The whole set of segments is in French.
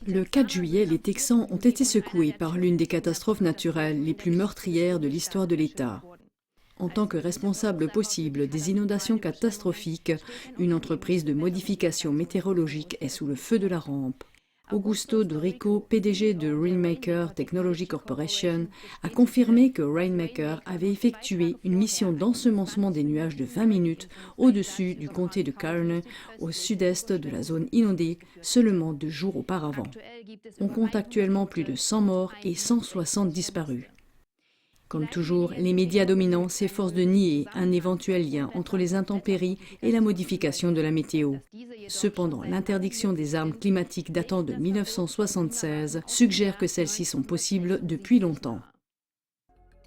Le 4 juillet, les Texans ont été secoués par l'une des catastrophes naturelles les plus meurtrières de l'histoire de l'État. En tant que responsable possible des inondations catastrophiques, une entreprise de modification météorologique est sous le feu de la rampe. Augusto de Rico, PDG de Rainmaker Technology Corporation, a confirmé que Rainmaker avait effectué une mission d'ensemencement des nuages de 20 minutes au-dessus du comté de Kern, au sud-est de la zone inondée, seulement 2 jours auparavant. On compte actuellement plus de 100 morts et 160 disparus. Comme toujours, les médias dominants s'efforcent de nier un éventuel lien entre les intempéries et la modification de la météo. Cependant, l'interdiction des armes climatiques datant de 1976 suggère que celles-ci sont possibles depuis longtemps.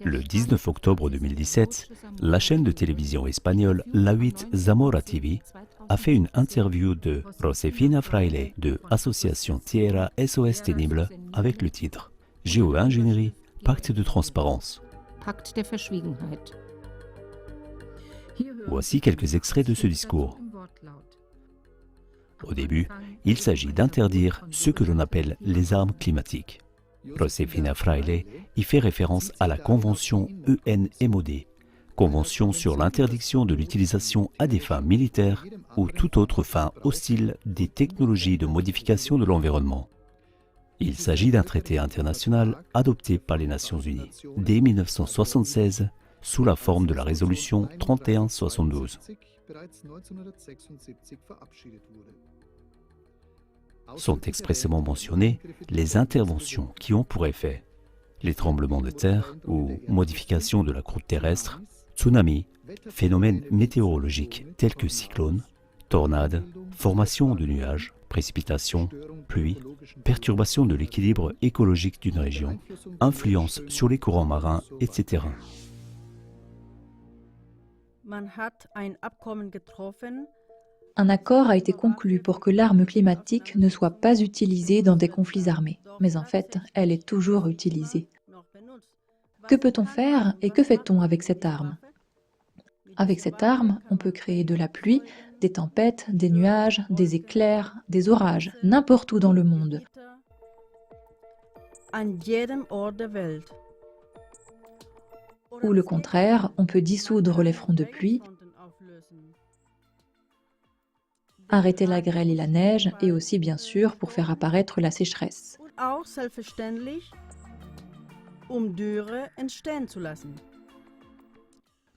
Le 19 octobre 2017, la chaîne de télévision espagnole La 8 Zamora TV a fait une interview de Josefina Fraile de Association Tierra SOS Tenible avec le titre « Géo-ingénierie, pacte de transparence ». Pakt der Verschwiegenheit. Voici quelques extraits de ce discours. Au début, il s'agit d'interdire ce que l'on appelle les armes climatiques. Josefina Fraile y fait référence à la convention ENMOD, convention sur l'interdiction de l'utilisation à des fins militaires ou toute autre fin hostile des technologies de modification de l'environnement. Il s'agit d'un traité international adopté par les Nations Unies dès 1976 sous la forme de la résolution 3172. Sont expressément mentionnées les interventions qui ont pour effet les tremblements de terre ou modifications de la croûte terrestre, tsunamis, phénomènes météorologiques tels que cyclones, tornades, formation de nuages, précipitations, pluie, perturbation de l'équilibre écologique d'une région, influence sur les courants marins, etc. Un accord a été conclu pour que l'arme climatique ne soit pas utilisée dans des conflits armés, mais en fait, elle est toujours utilisée. Que peut-on faire et que fait-on avec cette arme ? Avec cette arme, on peut créer de la pluie, des tempêtes, des nuages, des éclairs, des orages, n'importe où dans le monde. Ou le contraire, on peut dissoudre les fronts de pluie, arrêter la grêle et la neige, et aussi bien sûr pour faire apparaître la sécheresse.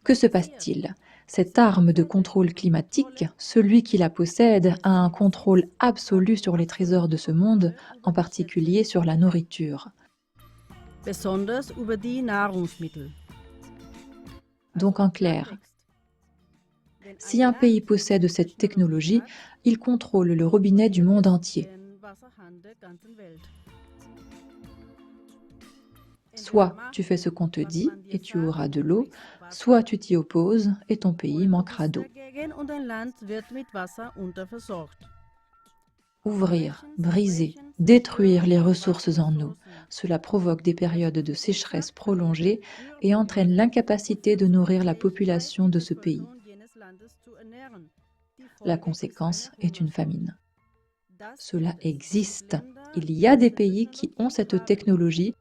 Que se passe-t-il ? Cette arme de contrôle climatique, celui qui la possède a un contrôle absolu sur les trésors de ce monde, en particulier sur la nourriture. Donc en clair, si un pays possède cette technologie, il contrôle le robinet du monde entier. Soit tu fais ce qu'on te dit et tu auras de l'eau, soit tu t'y opposes et ton pays manquera d'eau. Ouvrir, briser, détruire les ressources en eau, cela provoque des périodes de sécheresse prolongées et entraîne l'incapacité de nourrir la population de ce pays. La conséquence est une famine. Cela existe. Il y a des pays qui ont cette technologie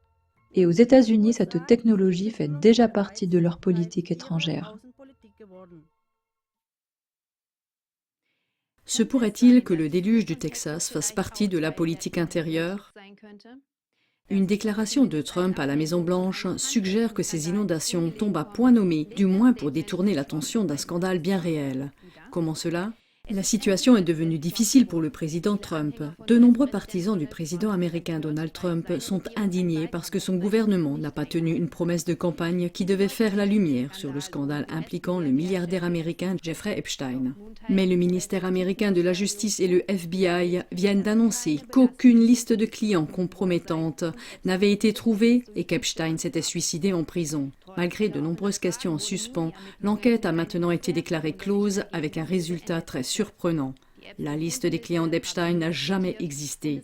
et aux États-Unis, cette technologie fait déjà partie de leur politique étrangère. Se pourrait-il que le déluge du Texas fasse partie de la politique intérieure ? Une déclaration de Trump à la Maison-Blanche suggère que ces inondations tombent à point nommé, du moins pour détourner l'attention d'un scandale bien réel. Comment cela ? La situation est devenue difficile pour le président Trump. De nombreux partisans du président américain Donald Trump sont indignés parce que son gouvernement n'a pas tenu une promesse de campagne qui devait faire la lumière sur le scandale impliquant le milliardaire américain Jeffrey Epstein. Mais le ministère américain de la Justice et le FBI viennent d'annoncer qu'aucune liste de clients compromettante n'avait été trouvée et qu'Epstein s'était suicidé en prison. Malgré de nombreuses questions en suspens, l'enquête a maintenant été déclarée close avec un résultat très surprenant. La liste des clients d'Epstein n'a jamais existé.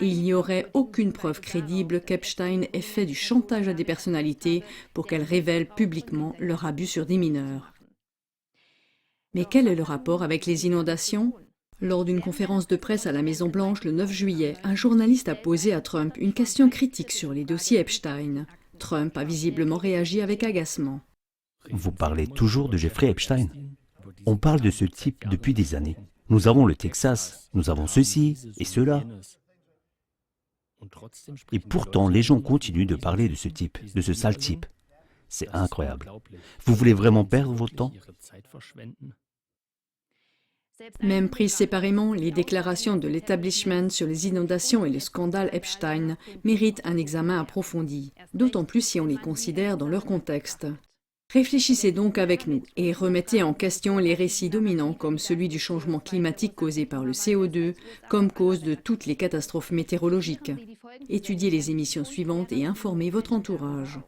Et il n'y aurait aucune preuve crédible qu'Epstein ait fait du chantage à des personnalités pour qu'elles révèlent publiquement leur abus sur des mineurs. Mais quel est le rapport avec les inondations ? Lors d'une conférence de presse à la Maison-Blanche le 9 juillet, un journaliste a posé à Trump une question critique sur les dossiers Epstein. Trump a visiblement réagi avec agacement. Vous parlez toujours de Jeffrey Epstein. On parle de ce type depuis des années. Nous avons le Texas, nous avons ceci et cela. Et pourtant, les gens continuent de parler de ce type, de ce sale type. C'est incroyable. Vous voulez vraiment perdre votre temps? Même prises séparément, les déclarations de l'establishment sur les inondations et le scandale Epstein méritent un examen approfondi, d'autant plus si on les considère dans leur contexte. Réfléchissez donc avec nous et remettez en question les récits dominants comme celui du changement climatique causé par le CO2 comme cause de toutes les catastrophes météorologiques. Étudiez les émissions suivantes et informez votre entourage.